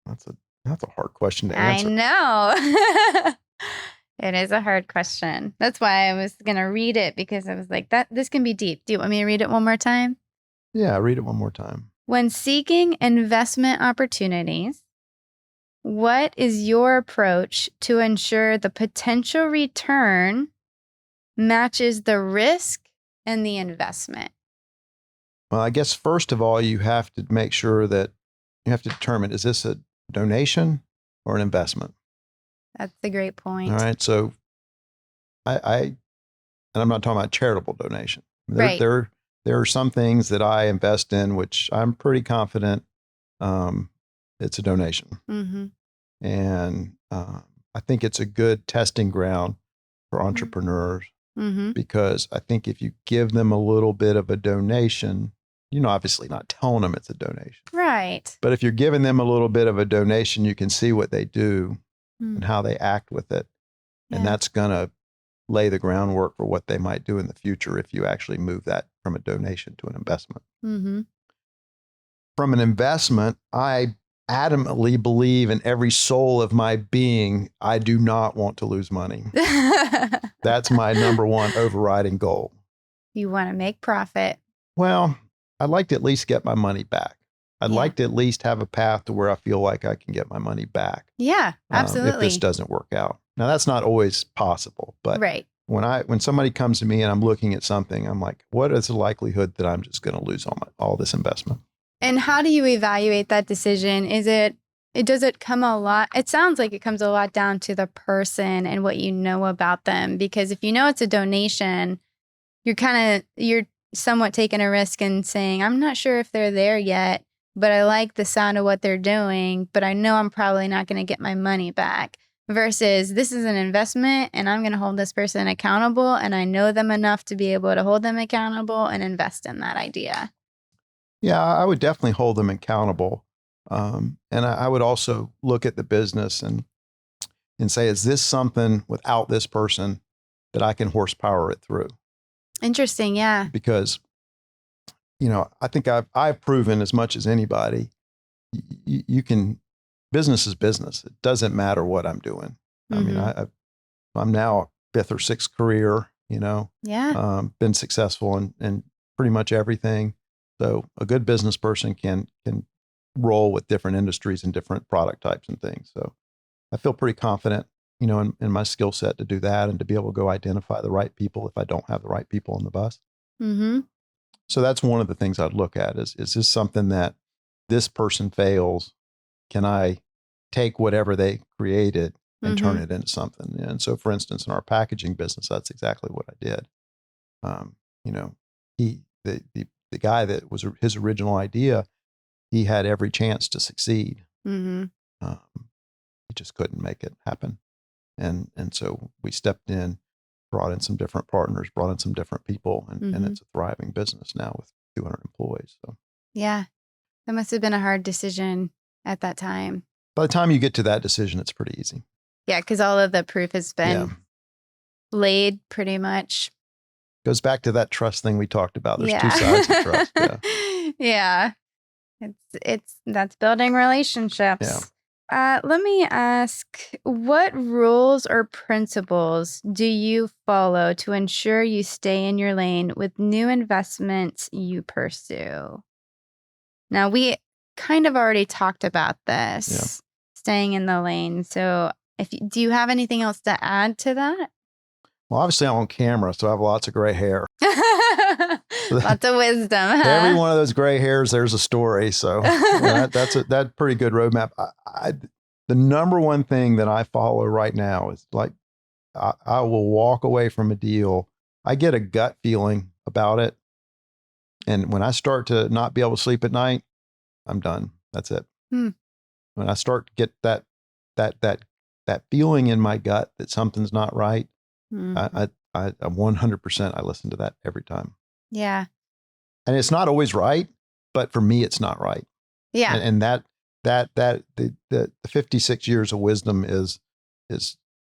That's a hard question to answer. I know. It is a hard question. That's why I was going to read it, because I was like, this can be deep. Do you want me to read it one more time? Yeah, read it one more time. When seeking investment opportunities, what is your approach to ensure the potential return matches the risk and the investment? Well, I guess first of all, you have to make sure that you have to determine, is this a donation or an investment? That's a great point. All right. So and I'm not talking about charitable donation. Right. There are some things that I invest in, which I'm pretty confident it's a donation. And I think it's a good testing ground for entrepreneurs, because I think if you give them a little bit of a donation, obviously not telling them it's a donation. Right. But if you're giving them a little bit of a donation, you can see what they do and how they act with it. And that's going to lay the groundwork for what they might do in the future if you actually move that from a donation to an investment. From an investment, I adamantly believe in every soul of my being, I do not want to lose money. That's my number one overriding goal. You want to make profit. Well, I'd like to at least get my money back. I'd like to at least have a path to where I feel like I can get my money back. Yeah, absolutely. If this doesn't work out. Now, that's not always possible, but when somebody comes to me and I'm looking at something, I'm like, what is the likelihood that I'm just going to lose all this investment? And how do you evaluate that decision? Does it come a lot? It sounds like it comes a lot down to the person and what you know about them. Because if you know it's a donation, you're somewhat taking a risk and saying, I'm not sure if they're there yet, but I like the sound of what they're doing, but I know I'm probably not going to get my money back. Versus this is an investment and I'm going to hold this person accountable, and I know them enough to be able to hold them accountable and invest in that idea. Yeah, I would definitely hold them accountable. And I would also look at the business and say, is this something without this person that I can horsepower it through? Interesting. Yeah. Because, I think I've proven as much as anybody, you can, business is business. It doesn't matter what I'm doing. I mean, I'm now fifth or sixth career, been successful in pretty much everything. So a good business person can roll with different industries and different product types and things. So I feel pretty confident, in my skill set to do that and to be able to go identify the right people if I don't have the right people on the bus. So that's one of the things I'd look at is this something that this person fails? Can I take whatever they created and turn it into something? And so, for instance, in our packaging business, that's exactly what I did. The guy that was his original idea, he had every chance to succeed. He just couldn't make it happen. And so we stepped in, brought in some different partners, brought in some different people, and it's a thriving business now with 200 employees. So Yeah. That must have been a hard decision at that time. by the time you get to that decision, it's pretty easy. Yeah, because all of the proof has been laid pretty much. Goes back to that trust thing we talked about. There's two sides of trust. Yeah. That's building relationships. Let me ask, what rules or principles do you follow to ensure you stay in your lane with new investments you pursue? Now, we kind of already talked about this, staying in the lane. So do you have anything else to add to that? Well, obviously I'm on camera, so I have lots of gray hair. Lots of wisdom. Huh? Every one of those gray hairs, there's a story. So that's a pretty good roadmap. The number one thing that I follow right now is like, I will walk away from a deal. I get a gut feeling about it. And when I start to not be able to sleep at night, I'm done. That's it. When I start to get that feeling in my gut that something's not right, I 100%, I listen to that every time. Yeah. And it's not always right, but for me, it's not right. Yeah. And the 56 years of wisdom is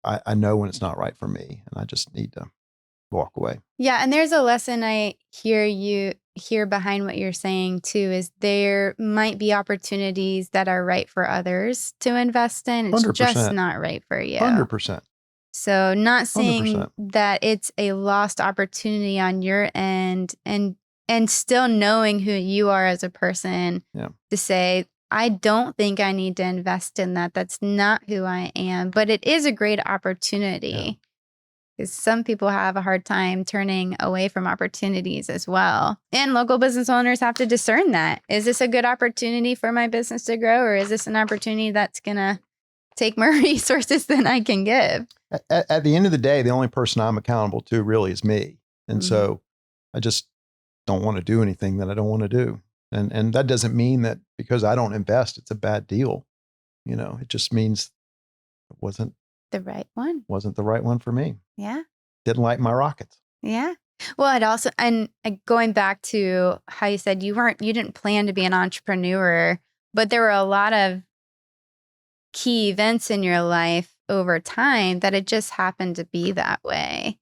I know when it's not right for me, and I just need to walk away. Yeah. And there's a lesson I hear behind what you're saying too, is there might be opportunities that are right for others to invest in. It's 100%. just not right for you. 100%. So not saying 100%. that it's a lost opportunity on your end, and still knowing who you are as a person to say, I don't think I need to invest in that. That's not who I am, but it is a great opportunity. Because some people have a hard time turning away from opportunities as well. And local business owners have to discern that. Is this a good opportunity for my business to grow, or is this an opportunity that's going to take more resources than I can give? At the end of the day, the only person I'm accountable to really is me. And so I just don't want to do anything that I don't want to do. And that doesn't mean that because I don't invest, it's a bad deal. You know, it just means it wasn't the right one. Wasn't the right one for me. Yeah. Didn't like my rockets. Yeah. Well, it also, and going back to how you said you didn't plan to be an entrepreneur, but there were a lot of key events in your life over time that it just happened to be that way.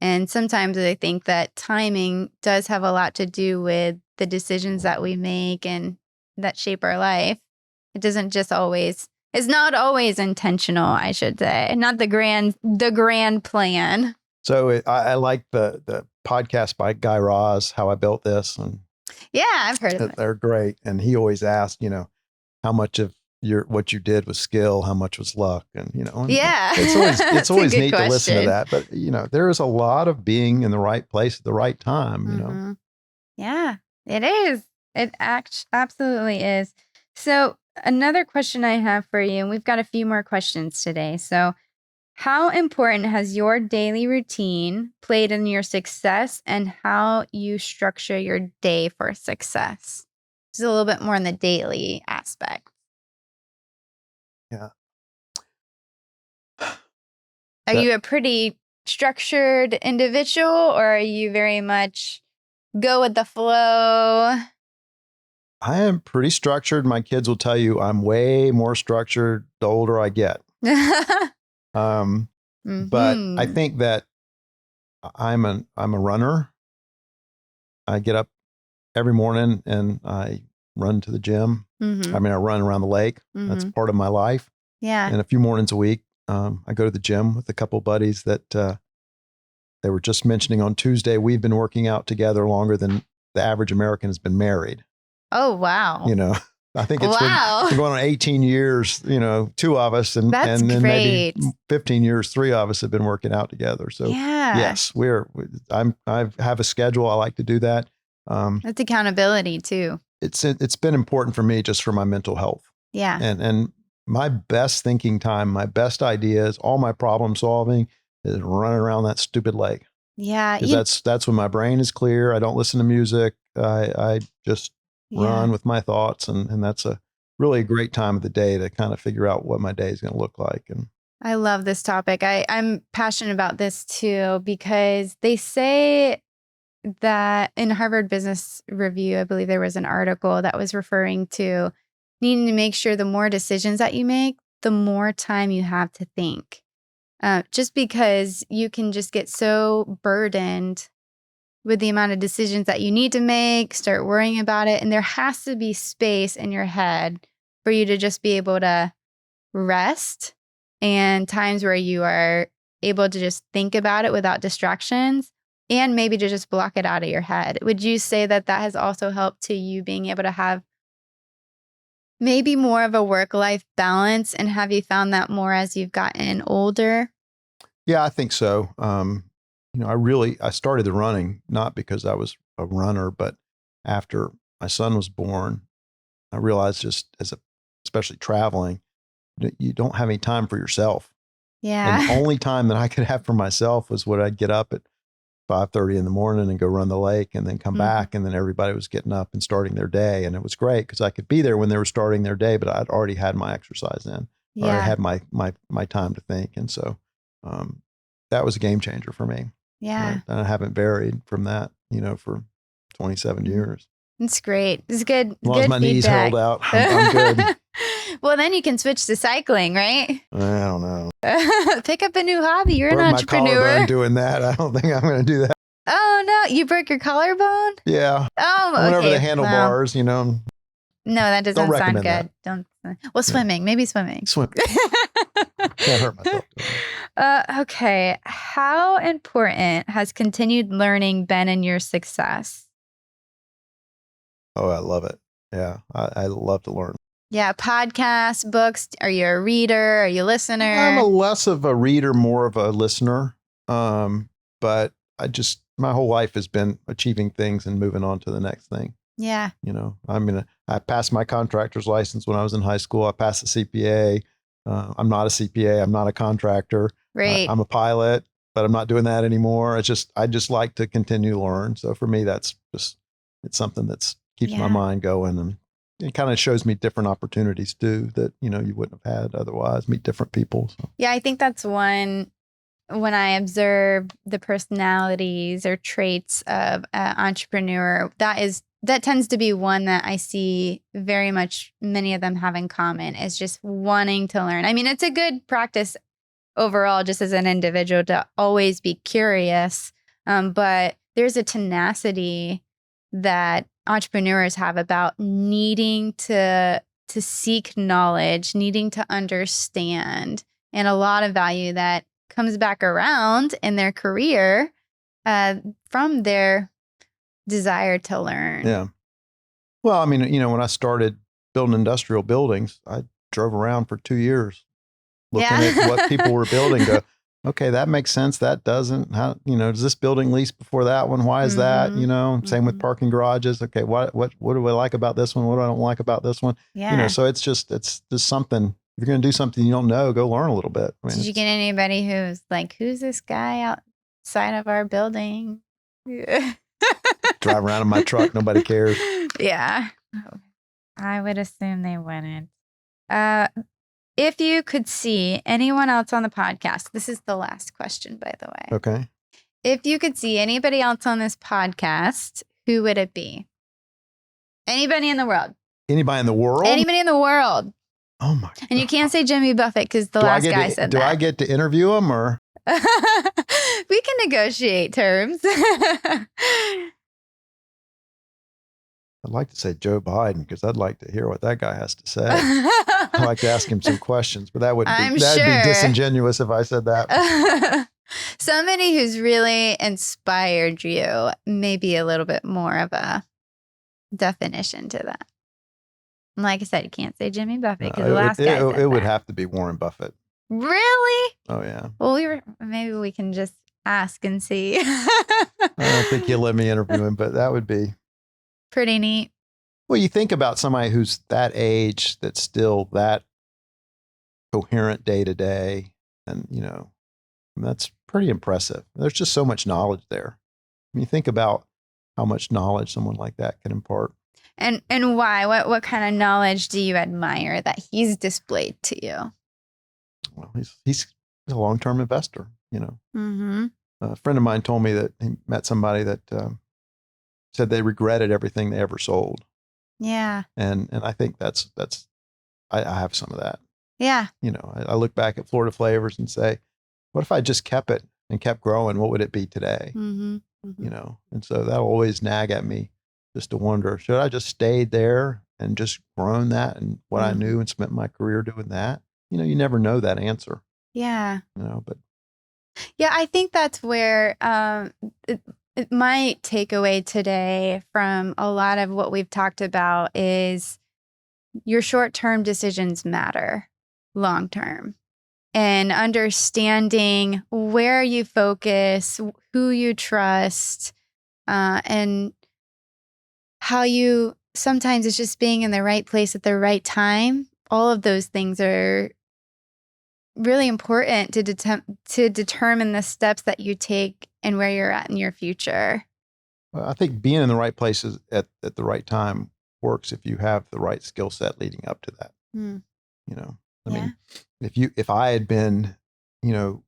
And sometimes I think that timing does have a lot to do with the decisions that we make and that shape our life. It doesn't just always, it's not always intentional, I should say, not the grand plan. So I like the podcast by Guy Raz, How I Built This. And yeah, I've heard of it. They're great. And he always asked, how much of what you did was skill, how much was luck, and it's always neat to listen to that. But there is a lot of being in the right place at the right time. Yeah, it is. It absolutely is. So another question I have for you, and we've got a few more questions today. So, how important has your daily routine played in your success, and how you structure your day for success? Just a little bit more in the daily aspect. Yeah. Are you a pretty structured individual, or are you very much go with the flow? I am pretty structured. My kids will tell you I'm way more structured the older I get. But I think that I'm a runner. I get up every morning and I run to the gym. I mean, I run around the lake. That's part of my life. Yeah. And a few mornings a week, I go to the gym with a couple buddies that they were just mentioning on Tuesday. We've been working out together longer than the average American has been married. Oh, wow. I think it's been going on 18 years, two of us, and then great. Maybe 15 years, three of us have been working out together. So yes, I have a schedule. I like to do that. That's accountability too. It's been important for me just for my mental health. Yeah. And my best thinking time, my best ideas, all my problem solving is running around that stupid lake. Yeah. That's when my brain is clear. I don't listen to music. I just run with my thoughts. And that's really a great time of the day to kind of figure out what my day is going to look like. And I love this topic. I'm passionate about this too, because they say that in Harvard Business Review, I believe there was an article that was referring to needing to make sure the more decisions that you make, the more time you have to think. Just because you can just get so burdened with the amount of decisions that you need to make, start worrying about it. And there has to be space in your head for you to just be able to rest, and times where you are able to just think about it without distractions, and maybe to just block it out of your head. Would you say that that has also helped to you being able to have maybe more of a work-life balance? And have you found that more as you've gotten older? Yeah, I think so. I started the running, not because I was a runner, but after my son was born, I realized especially traveling, you don't have any time for yourself. And the Yeah. only time that I could have for myself was when I'd get up at 5:30 in the morning and go run the lake and then come back. And then everybody was getting up and starting their day. And it was great because I could be there when they were starting their day, but I'd already had my exercise in. I already had my time to think. And so that was a game changer for me. Yeah. And I haven't varied from that, for 27 years. It's great. It's good. As long as my knees hold out, I'm good. Well, then you can switch to cycling, right? I don't know. Pick up a new hobby. You're an Broke my entrepreneur. collarbone doing that. I don't think I'm going to do that. Oh, no. You broke your collarbone? Yeah. Oh, I went over okay. the handlebars, No, that doesn't sound recommend good. that. Well, swimming. Maybe swimming. Swim. Can't hurt myself. Okay. How important has continued learning been in your success? Oh, I love it. Yeah. I love to learn. Yeah. Podcasts, books. Are you a reader? Are you a listener? I'm less of a reader, more of a listener. But my whole life has been achieving things and moving on to the next thing. Yeah. I passed my contractor's license when I was in high school. I passed the CPA. I'm not a CPA. I'm not a contractor. Right. I'm a pilot, but I'm not doing that anymore. I just like to continue to learn. So for me, it's something that keeps my mind going, and it kind of shows me different opportunities too that, you wouldn't have had otherwise, meet different people. So. Yeah, I think that's one, when I observe the personalities or traits of an entrepreneur, that tends to be one that I see very much many of them have in common, is just wanting to learn. I mean, it's a good practice overall, just as an individual, to always be curious. But there's a tenacity that entrepreneurs have about needing to seek knowledge, needing to understand, and a lot of value that comes back around in their career from their desire to learn. Yeah. Well, I mean, when I started building industrial buildings, I drove around for 2 years looking at what people were building. Okay, that makes sense. That doesn't. How, does this building lease before that one? Why is that? Same with parking garages. Okay, what do I like about this one? What do I don't like about this one? Yeah. So it's just something. If you're going to do something you don't know, go learn a little bit. Did you get anybody who's like, who's this guy outside of our building? Drive around in my truck. Nobody cares. Yeah. I would assume they wouldn't. If you could see anyone else on the podcast, this is the last question, by the way. Okay. If you could see anybody else on this podcast, who would it be? Anybody in the world. Anybody in the world? Anybody in the world. Oh my God. And you can't say Jimmy Buffett because the last guy said that. Do I get to interview him or? We can negotiate terms. I'd like to say Joe Biden because I'd like to hear what that guy has to say. I'd like to ask him some questions, but that'd be disingenuous if I said that. Somebody who's really inspired you, maybe a little bit more of a definition to that. Like I said, you can't say Jimmy Buffett because the last guy said it would have to be Warren Buffett. Really? Oh yeah. Well, maybe we can just ask and see. I don't think he'll let me interview him, but that would be pretty neat. Well, you think about somebody who's that age that's still that coherent day to day, and that's pretty impressive. There's just so much knowledge there. When you think about how much knowledge someone like that can impart. And why? What kind of knowledge do you admire that he's displayed to you? Well, he's a long-term investor, you know. Mm-hmm. A friend of mine told me that he met somebody that said they regretted everything they ever sold. Yeah. And I think I have some of that. Yeah. You know, I look back at Florida Flavors and say, what if I just kept it and kept growing? What would it be today? Mm-hmm. Mm-hmm. You know, and so that'll always nag at me just to wonder, should I just stayed there and just grown that and what I knew and spent my career doing that? You know, you never know that answer. Yeah. You know, but yeah, I think that's where my takeaway today from a lot of what we've talked about is your short-term decisions matter long-term, and understanding where you focus, who you trust, and how you sometimes it's just being in the right place at the right time. All of those things are really important to determine the steps that you take and where you're at in your future. well, I think being in the right places at the right time works if you have the right skill set leading up to that. Mm. You know, I mean, if I had been, you know,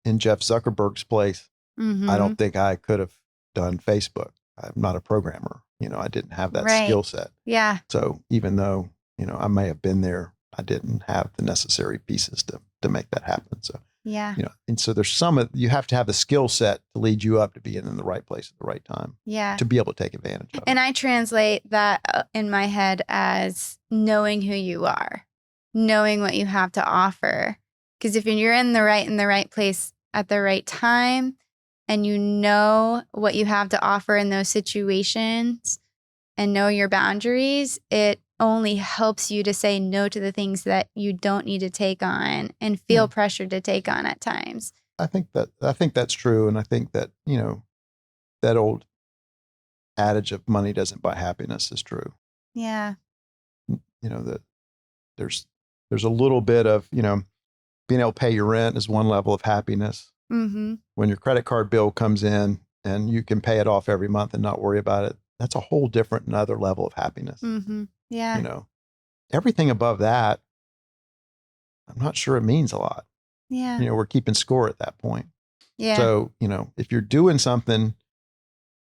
in Jeff Zuckerberg's place, I don't think I could have done Facebook. I'm not a programmer. You know, I didn't have that skill set. Yeah. So even though, you know, I may have been there, I didn't have the necessary pieces to make that happen. So, Yeah. you know, and so there's you have to have the skill set to lead you up to being in the right place at the right time. Yeah. To be able to take advantage of it. And I translate that in my head as knowing who you are, knowing what you have to offer. Because if you're in the right place at the right time, and you know what you have to offer in those situations and know your boundaries, it only helps you to say no to the things that you don't need to take on and feel pressured to take on at times. I think that's true. And I think that, you know, that old adage of money doesn't buy happiness is true. Yeah. You know, that there's a little bit of, you know, being able to pay your rent is one level of happiness. Mm-hmm. When your credit card bill comes in and you can pay it off every month and not worry about it, that's a whole different another level of happiness. Mm-hmm. Yeah. You know, everything above that, I'm not sure it means a lot. Yeah. You know, we're keeping score at that point. Yeah. So, you know, if you're doing something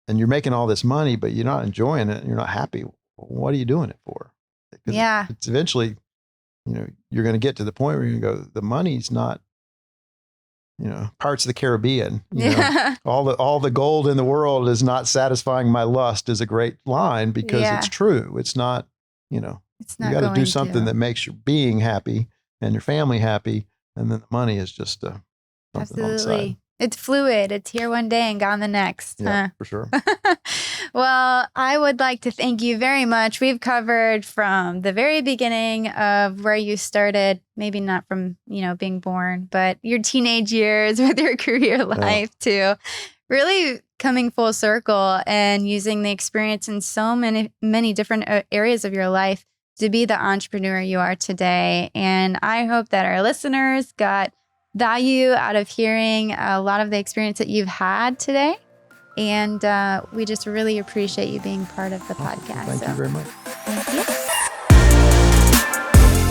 and you're making all this money, but you're not enjoying it and you're not happy, what are you doing it for? Yeah. It's eventually, you know, you're going to get to the point where you go, the money's not, you know, Pirates of the Caribbean, you know, all the gold in the world is not satisfying my lust is a great line because it's true. It's not, you know, it's not you got to do something that makes your being happy and your family happy. And then the money is just something Absolutely. on the side. It's fluid. It's here one day and gone the next. Yeah, for sure. Well, I would like to thank you very much. We've covered from the very beginning of where you started, maybe not from, you know, being born, but your teenage years with your career life to really coming full circle and using the experience in so many different areas of your life to be the entrepreneur you are today. And I hope that our listeners got value out of hearing a lot of the experience that you've had today. And we just really appreciate you being part of the podcast. Thank you very much. Thank you.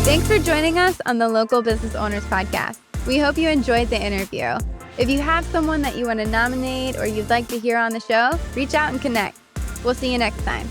Thanks for joining us on the Local Business Owners Podcast. We hope you enjoyed the interview. If you have someone that you want to nominate or you'd like to hear on the show, reach out and connect. We'll see you next time.